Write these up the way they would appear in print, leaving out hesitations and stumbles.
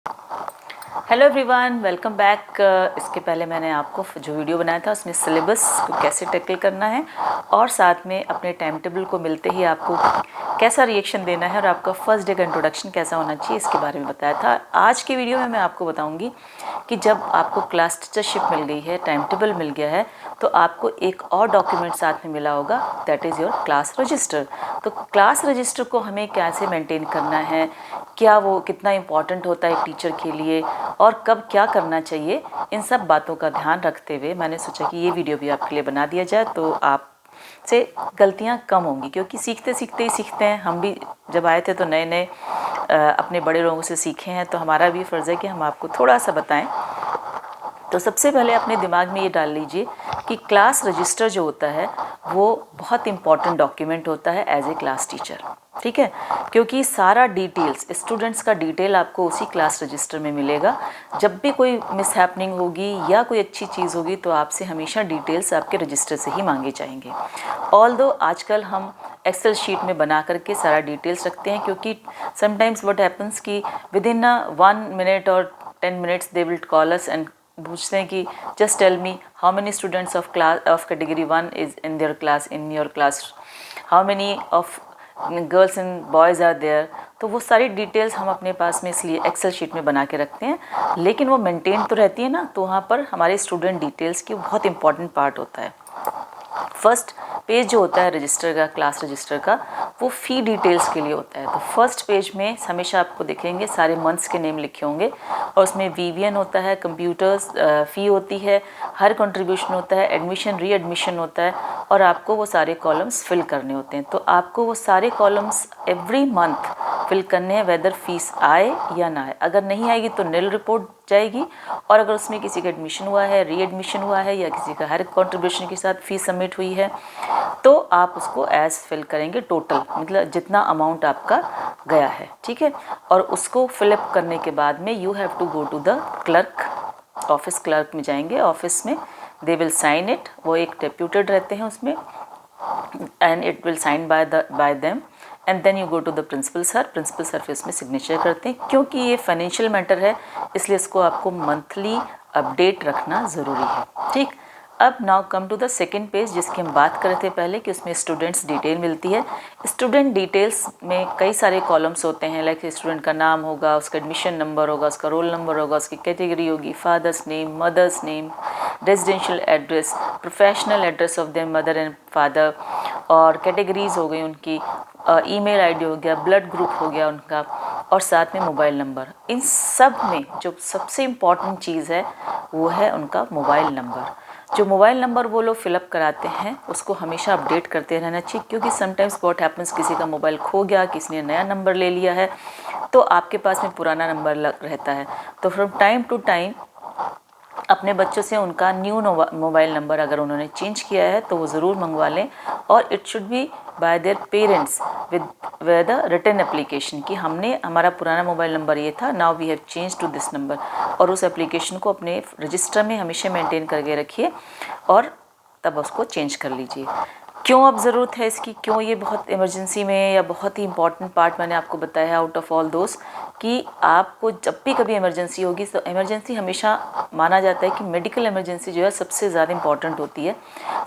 Hello everyone, welcome back. इसके पहले मैंने आपको जो वीडियो बनाया था उसमें सिलेबस को कैसे टैकल करना है और साथ में अपने टाइम टेबल को मिलते ही आपको कैसा रिएक्शन देना है और आपका फर्स्ट डे का इंट्रोडक्शन कैसा होना चाहिए इसके बारे में बताया था। आज की वीडियो में मैं आपको बताऊंगी कि जब आपको क्लास टीचरशिप मिल गई है, टाइम टेबल मिल गया है, तो आपको एक और डॉक्यूमेंट साथ में मिला होगा, that is your class register. तो क्लास रजिस्टर को हमें कैसे मेंटेन करना है, क्या वो कितना इम्पॉर्टेंट होता है टीचर के लिए और कब क्या करना चाहिए, इन सब बातों का ध्यान रखते हुए मैंने सोचा कि ये वीडियो भी आपके लिए बना दिया जाए तो आप से गलतियां कम होंगी, क्योंकि सीखते सीखते ही सीखते हैं। हम भी जब आए थे तो नए नए अपने बड़े लोगों से सीखे हैं, तो हमारा भी फ़र्ज़ है कि हम आपको थोड़ा सा बताएं। तो सबसे पहले अपने दिमाग में ये डाल लीजिए कि क्लास रजिस्टर जो होता है वो बहुत इम्पॉर्टेंट डॉक्यूमेंट होता है एज ए क्लास टीचर, ठीक है, क्योंकि सारा डिटेल्स स्टूडेंट्स का डिटेल आपको उसी क्लास रजिस्टर में मिलेगा। जब भी कोई मिसहैपनिंग होगी या कोई अच्छी चीज़ होगी तो आपसे हमेशा डिटेल्स आपके रजिस्टर से ही मांगे जाएंगे। ऑल्दो आजकल हम एक्सेल शीट में बना करके सारा डिटेल्स रखते हैं, क्योंकि समटाइम्स व्हाट हैपन्स कि विद इन 1 मिनट और 10 minutes they will call us and पूछते हैं कि just tell me how many students of class of category 1 is in their class, in your class, how many of girls and boys are there. तो वो सारी details हम अपने पास में इसलिए एक्सेल शीट में बना के रखते हैं, लेकिन वो मेंटेन तो रहती है ना, तो वहाँ पर हमारे स्टूडेंट डिटेल्स की बहुत इंपॉर्टेंट पार्ट होता है। फर्स्ट पेज जो होता है रजिस्टर का, क्लास रजिस्टर का, वो फ़ी डिटेल्स के लिए होता है। तो फर्स्ट पेज में हमेशा आपको दिखेंगे सारे मंथ्स के नेम लिखे होंगे और उसमें वीवीएन होता है, कंप्यूटर्स फ़ी होती है, हर कंट्रीब्यूशन होता है, एडमिशन री एडमिशन होता है और आपको वो सारे कॉलम्स फिल करने होते हैं। तो आपको वो सारे कॉलम्स एवरी मंथ फिल करने हैं, वेदर फीस आए या ना आए। अगर नहीं आएगी तो निल रिपोर्ट जाएगी, और अगर उसमें किसी का एडमिशन हुआ है, री एडमिशन हुआ है या किसी का हर कंट्रीब्यूशन के साथ फीस सबमिट हुई है तो आप उसको एज फिल करेंगे टोटल, मतलब जितना अमाउंट आपका गया है, ठीक है। और उसको फिलअप करने के बाद में you have to go to the clerk, office clerk में जाएंगे, ऑफिस में दे विल साइन इट, वो एक डेप्यूटेड रहते हैं उसमें, and it will sign by them and then you go to the principal sir. Principal sir फिर इसमें सिग्नेचर करते हैं, क्योंकि ये फाइनेंशियल मैटर है इसलिए इसको आपको मंथली अपडेट रखना ज़रूरी है, ठीक। अब now come to the second page, जिसकी हम बात कर रहे थे पहले कि उसमें स्टूडेंट्स डिटेल मिलती है। स्टूडेंट डिटेल्स में कई सारे कॉलम्स होते हैं, लाइक स्टूडेंट का नाम होगा, उसका एडमिशन नंबर होगा, उसका रोल नंबर होगा, उसकी कैटेगरी होगी, father's name, mother's name, residential address, professional address of their mother and father, और कैटेगरीज हो गई उनकी, ईमेल आईडी हो गया, ब्लड ग्रुप हो गया उनका, और साथ में मोबाइल नंबर। इन सब में जो सबसे इम्पॉर्टेंट चीज़ है वो है उनका मोबाइल नंबर। जो मोबाइल नंबर वो लोग फिलअप कराते हैं उसको हमेशा अपडेट करते रहना चाहिए, क्योंकि समटाइम्स व्हाट हैपन्स, किसी का मोबाइल खो गया, किसी ने नया नंबर ले लिया है तो आपके पास में पुराना नंबर रहता है। तो फ्रॉम टाइम टू टाइम अपने बच्चों से उनका न्यू मोबाइल नंबर अगर उन्होंने चेंज किया है तो वो ज़रूर मंगवा लें, और it should be by their parents with a written application कि हमने, हमारा पुराना मोबाइल नंबर ये था, now we have change to this number, और उस एप्लीकेशन को अपने रजिस्टर में हमेशा मेंटेन करके रखिए और तब उसको चेंज कर लीजिए। क्यों अब ज़रूरत है इसकी, क्यों ये बहुत इमरजेंसी में या बहुत ही इंपॉर्टेंट पार्ट मैंने आपको बताया आउट ऑफ ऑल दोस्त, कि आपको जब भी कभी इमरजेंसी होगी, तो इमरजेंसी हमेशा माना जाता है कि मेडिकल इमरजेंसी जो है सबसे ज़्यादा इंपॉर्टेंट होती है।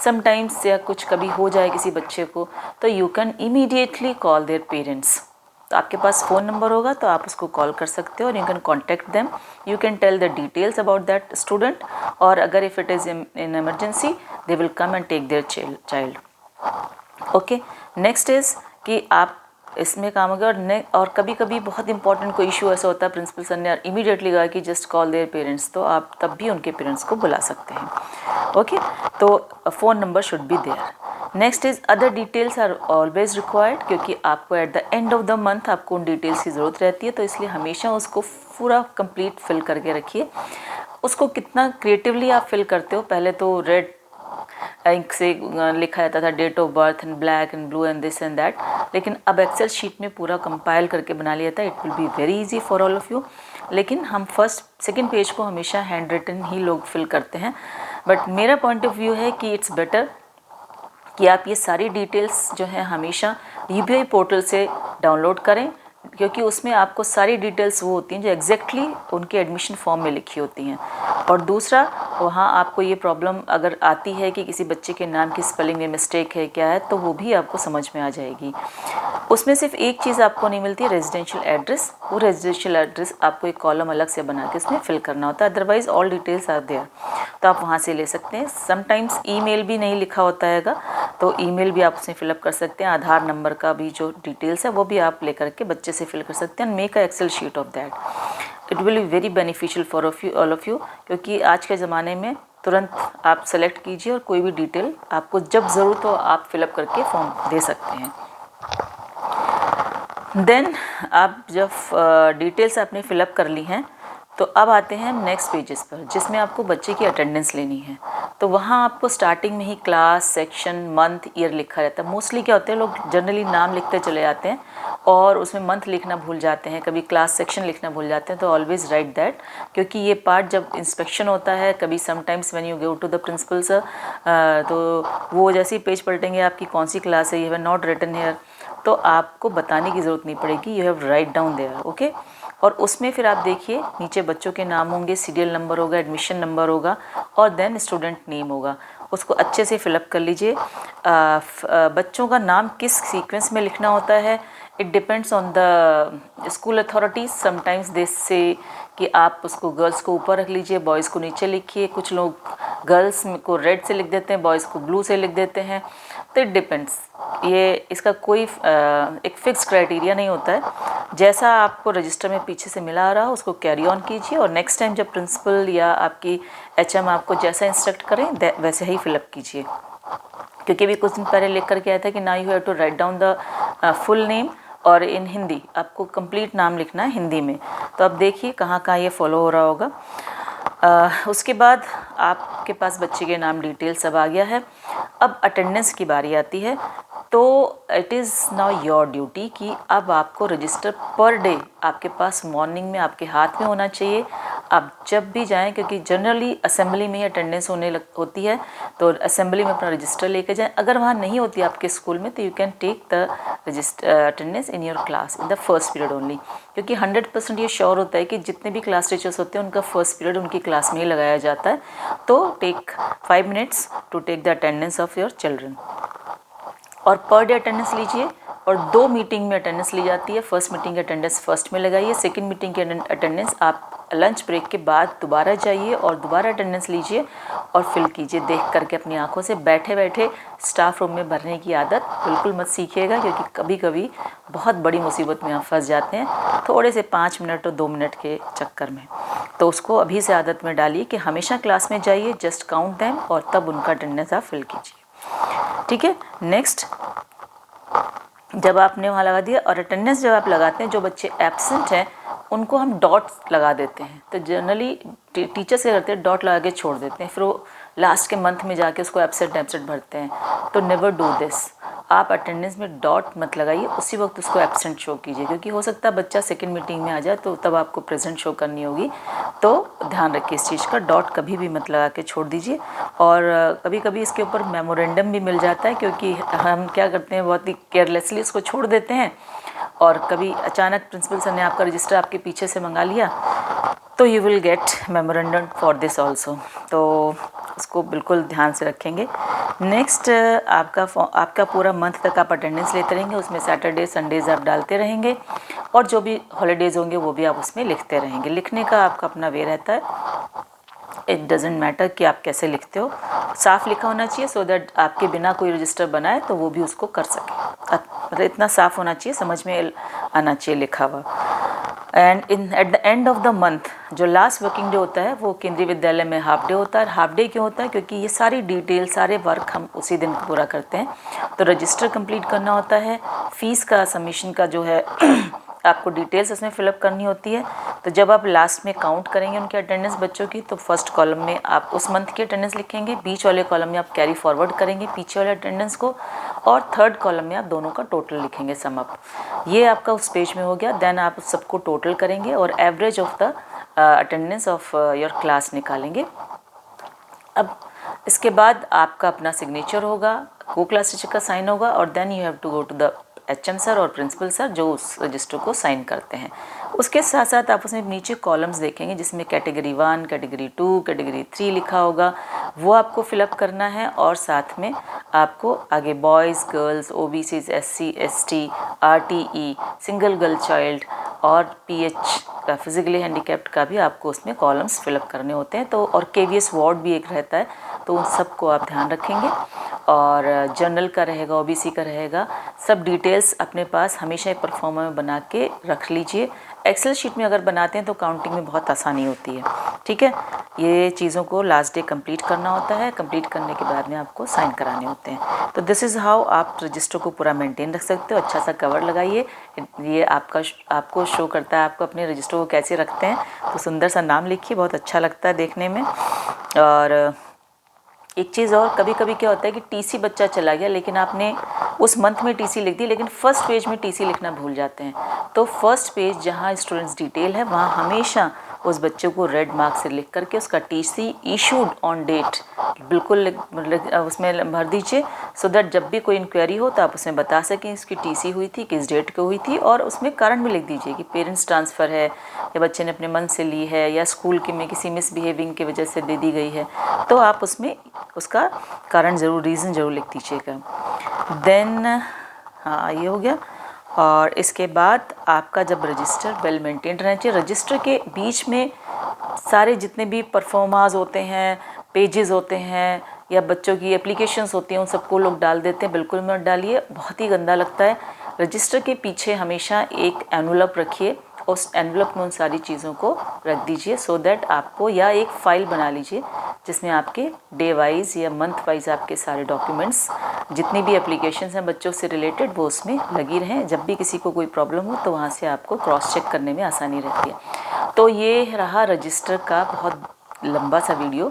समटाइम्स या कुछ कभी हो जाए किसी बच्चे को तो you can immediately call their parents. तो आपके पास फ़ोन नंबर होगा तो आप उसको कॉल कर सकते हो और you can contact them, you can tell the details about that student, और अगर if it is in emergency they will come and take their child. Okay, next is कि आप इसमें काम होगा, और कभी कभी बहुत इंपॉर्टेंट कोई इशू ऐसा होता है, प्रिंसिपल सर ने इमीडिएटली कहा कि जस्ट कॉल देयर पेरेंट्स, तो आप तब भी उनके पेरेंट्स को बुला सकते हैं। ओके, तो phone number should be there. Next is other details are always required, क्योंकि आपको at the end of the month आपको उन डिटेल्स की ज़रूरत रहती है, तो इसलिए हमेशा उसको पूरा कंप्लीट फिल करके रखिए। उसको कितना क्रिएटिवली आप फिल करते हो, पहले तो रेड इंक से लिखा जाता था date of birth and black and blue and this and that, लेकिन अब एक्सेल शीट में पूरा कंपाइल करके बना लिया था। It will be very easy for all of you, लेकिन हम फर्स्ट सेकंड पेज को हमेशा हैंड रिटन ही लोग फिल करते हैं, बट मेरा पॉइंट ऑफ व्यू है कि इट्स बेटर कि आप ये सारी डिटेल्स जो है हमेशा यूपीआई पोर्टल से डाउनलोड करें, क्योंकि उसमें आपको सारी डिटेल्स वो होती हैं जो एग्जैक्टली उनके एडमिशन फॉर्म में लिखी होती हैं। और दूसरा, वहाँ आपको ये प्रॉब्लम अगर आती है कि किसी बच्चे के नाम की स्पेलिंग में मिस्टेक है क्या है, तो वो भी आपको समझ में आ जाएगी। उसमें सिर्फ एक चीज़ आपको नहीं मिलती है, रेजिडेंशियल एड्रेस। वो रेजिडेंशियल एड्रेस आपको एक कॉलम अलग से बना के उसमें फिल करना होता है, otherwise all details are there, तो आप वहाँ से ले सकते हैं। समटाइम्स ईमेल भी नहीं लिखा होता हैगा, तो ईमेल भी आप उसमें फिलअप कर सकते हैं। आधार नंबर का भी जो डिटेल्स है वो भी आप लेकर के बच्चे से फिल कर सकते हैं। Make a Excel sheet of that, it will be very beneficial for all of you, क्योंकि आज के ज़माने में तुरंत आप सेलेक्ट कीजिए और कोई भी डिटेल आपको जब ज़रूरत हो आप फिलअप करके फॉर्म दे सकते हैं। देन आप जब डिटेल्स आपने फिलअप कर ली हैं, तो अब आते हैं नेक्स्ट पेजेस पर, जिसमें आपको बच्चे की अटेंडेंस लेनी है। तो वहाँ आपको स्टार्टिंग में ही क्लास, सेक्शन, मंथ, ईयर लिखा रहता है। मोस्टली क्या होता है, लोग जनरली नाम लिखते चले जाते हैं और उसमें मंथ लिखना भूल जाते हैं, कभी क्लास, सेक्शन लिखना भूल जाते हैं। तो ऑलवेज़ राइट दैट, क्योंकि ये पार्ट जब इंस्पेक्शन होता है, कभी sometimes when you go to the principal sir, तो वो जैसे ही पेज पलटेंगे आपकी कौन सी क्लास है, you have not written here, तो आपको बताने की ज़रूरत नहीं पड़ेगी, you have write down there, okay. और उसमें फिर आप देखिए नीचे बच्चों के नाम होंगे, सीरियल नंबर होगा, एडमिशन नंबर होगा और देन स्टूडेंट नेम होगा। उसको अच्छे से फिलअप कर लीजिए। बच्चों का नाम किस सीक्वेंस में लिखना होता है, it depends on the school authorities. Sometimes they से कि आप उसको गर्ल्स को ऊपर रख लीजिए, बॉयज़ को नीचे लिखिए। कुछ लोग गर्ल्स को रेड से लिख देते हैं, बॉयज़ को ब्लू से लिख देते हैं, तो इट डिपेंड्स। ये इसका कोई एक फिक्स क्राइटेरिया नहीं होता है। जैसा आपको रजिस्टर में पीछे से मिला आ रहा हो उसको कैरी ऑन कीजिए, और नेक्स्ट टाइम जब प्रिंसिपल या आपकी एचएम आपको जैसा इंस्ट्रक्ट करें वैसे ही फिलअप कीजिए। क्योंकि अभी कुछ दिन पहले लिख करके आया था कि ना you have to write down the full name, और इन हिंदी आपको कंप्लीट नाम लिखना है हिंदी में। तो अब देखिए कहाँ कहाँ ये फॉलो हो रहा होगा। उसके बाद आपके पास बच्चे के नाम डिटेल सब आ गया है। अब अटेंडेंस की बारी आती है। तो it is now your duty कि अब आपको रजिस्टर पर डे आपके पास मॉर्निंग में आपके हाथ में होना चाहिए। आप जब भी जाएं, क्योंकि जनरली असेंबली में ही अटेंडेंस होती है, तो असेंबली में अपना रजिस्टर लेके जाएं। अगर वहाँ नहीं होती आपके स्कूल में तो you can take the register attendance in your class in the first period only, क्योंकि 100% ये श्योर होता है कि जितने भी क्लास टीचर्स होते हैं उनका फर्स्ट पीरियड उनकी क्लास में ही लगाया जाता है। तो take 5 minutes to take the attendance of your children, और पर डे अटेंडेंस लीजिए। और 2 मीटिंग में अटेंडेंस ली जाती है। फर्स्ट मीटिंग की अटेंडेंस फर्स्ट में लगाइए, सेकंड मीटिंग की अटेंडेंस आप लंच ब्रेक के बाद दोबारा जाइए और दोबारा अटेंडेंस लीजिए और फिल कीजिए। देख करके अपनी आंखों से बैठे बैठे स्टाफ रूम में भरने की आदत बिल्कुल मत सीखिएगा, क्योंकि कभी कभी बहुत बड़ी मुसीबत में आप फंस जाते हैं थोड़े से 5 मिनट और 2 मिनट के चक्कर में। तो उसको अभी से आदत में डालिए कि हमेशा क्लास में जाइए, जस्ट काउंट देम, और तब उनका अटेंडेंस आप फिल कीजिए। ठीक है। नेक्स्ट, जब आपने वहाँ लगा दिया, और अटेंडेंस जब आप लगाते हैं, जो बच्चे एब्सेंट हैं उनको हम डॉट लगा देते हैं। तो जनरली टीचर्स क्या करते हैं, डॉट लगा के छोड़ देते हैं, फिर वो लास्ट के मंथ में जाके उसको एब्सेंट भरते हैं। तो नेवर डू दिस। आप अटेंडेंस में डॉट मत लगाइए, उसी वक्त उसको एब्सेंट शो कीजिए, क्योंकि हो सकता है बच्चा सेकंड मीटिंग में आ जाए तो तब आपको प्रेजेंट शो करनी होगी। तो ध्यान रखिए इस चीज़ का, डॉट कभी भी मत लगा के छोड़ दीजिए। और कभी कभी इसके ऊपर मेमोरेंडम भी मिल जाता है, क्योंकि हम क्या करते हैं, बहुत ही केयरलेसली उसको छोड़ देते हैं, और कभी अचानक प्रिंसिपल सर ने आपका रजिस्टर आपके पीछे से मंगा लिया, तो you will get memorandum for this also. तो उसको बिल्कुल ध्यान से रखेंगे। नेक्स्ट, आपका पूरा मंथ तक आप अटेंडेंस लेते रहेंगे, उसमें सैटरडे संडेज़ आप डालते रहेंगे, और जो भी हॉलीडेज़ होंगे वो भी आप उसमें लिखते रहेंगे। लिखने का आपका अपना वे रहता है, इट डजेंट मैटर कि आप कैसे लिखते हो, साफ़ लिखा होना चाहिए, सो दैट आपके बिना कोई रजिस्टर बनाए तो वो भी उसको कर सके। मतलब इतना साफ़ होना चाहिए, समझ में आना चाहिए लिखा हुआ। And eight the end of the month जो लास्ट वर्किंग डे होता है वो केंद्रीय विद्यालय में हाफ डे होता है। हाफ डे क्यों होता है, क्योंकि ये सारी डिटेल, सारे वर्क हम उसी दिन पूरा करते हैं। तो रजिस्टर कंप्लीट करना होता है, फीस का सबमिशन का जो है आपको डिटेल्स उसमें फिलअप करनी होती है। तो जब आप लास्ट में काउंट करेंगे उनके अटेंडेंस बच्चों की, तो फर्स्ट कॉलम में आप उस मंथ की अटेंडेंस लिखेंगे, बीच वाले कॉलम में आप कैरी फॉरवर्ड करेंगे पीछे वाले अटेंडेंस को, और थर्ड कॉलम में आप दोनों का टोटल लिखेंगे, सम अप। ये आपका उस पेज में हो गया। देन आप सबको टोटल करेंगे और average of the attendance of your class निकालेंगे। अब इसके बाद आपका अपना सिग्नेचर होगा, को क्लास टीचर का साइन होगा, और then you have to go to the HM sir और प्रिंसिपल सर जो उस रजिस्टर को साइन करते हैं। उसके साथ साथ आप उसमें नीचे कॉलम्स देखेंगे जिसमें कैटेगरी 1, कैटेगरी 2, कैटेगरी 3 लिखा होगा, वो आपको फिलअप करना है। और साथ में आपको आगे boys, girls, OBCs, SC, ST, RTE, single girl child और PH का फिजिकली हैंडीकैप्ड का भी आपको उसमें कॉलम्स फिलअप करने होते हैं। तो और KVS वार्ड भी एक रहता है, तो उन सबको आप ध्यान रखेंगे। और जनरल का रहेगा, OBC का रहेगा, सब डिटेल्स अपने पास हमेशा एक परफॉर्मा में बना के रख लीजिए। एक्सेल शीट में अगर बनाते हैं तो काउंटिंग में बहुत आसानी होती है, ठीक है। ये चीज़ों को लास्ट डे कंप्लीट करना होता है, कंप्लीट करने के बाद में आपको साइन कराने होते हैं। तो दिस इज़ हाउ आप रजिस्टर को पूरा मेंटेन रख सकते हो। अच्छा सा कवर लगाइए, ये आपको शो करता है आपको अपने रजिस्टर को कैसे रखते हैं। तो सुंदर सा नाम लिखिए, बहुत अच्छा लगता है देखने में। और एक चीज़ और, कभी कभी क्या होता है कि TC बच्चा चला गया लेकिन आपने उस मंथ में TC लिख दी, लेकिन फर्स्ट पेज में TC लिखना भूल जाते हैं। तो फर्स्ट पेज जहाँ स्टूडेंट्स डिटेल है वहाँ हमेशा उस बच्चे को रेड मार्क से लिख करके उसका TC इशूड ऑन डेट बिल्कुल उसमें भर दीजिए, सो दैट जब भी कोई इंक्वायरी हो तो आप उसमें बता सकें इसकी TC हुई थी, किस डेट को हुई थी। और उसमें कारण भी लिख दीजिए कि पेरेंट्स ट्रांसफ़र है या बच्चे ने अपने मन से ली है या स्कूल के में किसी मिसबिहेविंग की वजह से दे दी गई है, तो आप उसमें उसका कारण ज़रूर, रीज़न ज़रूर लिख दीजिएगा। देन हाँ, ये हो गया। और इसके बाद आपका जब रजिस्टर वेल मेंटेन्ड रहना चाहिए, रजिस्टर के बीच में सारे जितने भी परफॉर्मास होते हैं, पेजेस होते हैं या बच्चों की एप्लीकेशंस होती हैं, उन सबको लोग डाल देते हैं। बिल्कुल मत डालिए, बहुत ही गंदा लगता है। रजिस्टर के पीछे हमेशा एक एनवलप रखिए, उस एनवलप में उन सारी चीज़ों को रख दीजिए, सो दैट आपको, या एक फ़ाइल बना लीजिए जिसमें आपके डे वाइज या मंथ वाइज आपके सारे डॉक्यूमेंट्स, जितनी भी एप्लीकेशंस हैं बच्चों से रिलेटेड, वो उसमें लगी रहें। जब भी किसी को कोई प्रॉब्लम हो तो वहाँ से आपको क्रॉस चेक करने में आसानी रहती है। तो ये रहा रजिस्टर का बहुत लंबा सा वीडियो,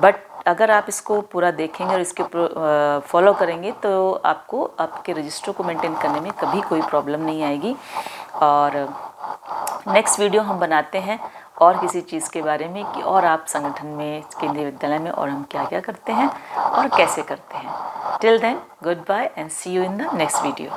बट अगर आप इसको पूरा देखेंगे और इसके फॉलो करेंगे तो आपको आपके रजिस्टर को मेंटेन करने में कभी कोई प्रॉब्लम नहीं आएगी। और नेक्स्ट वीडियो हम बनाते हैं और किसी चीज़ के बारे में कि और आप संगठन में, केंद्रीय विद्यालय में और हम क्या क्या करते हैं और कैसे करते हैं। Till then, good bye and see you in the next video.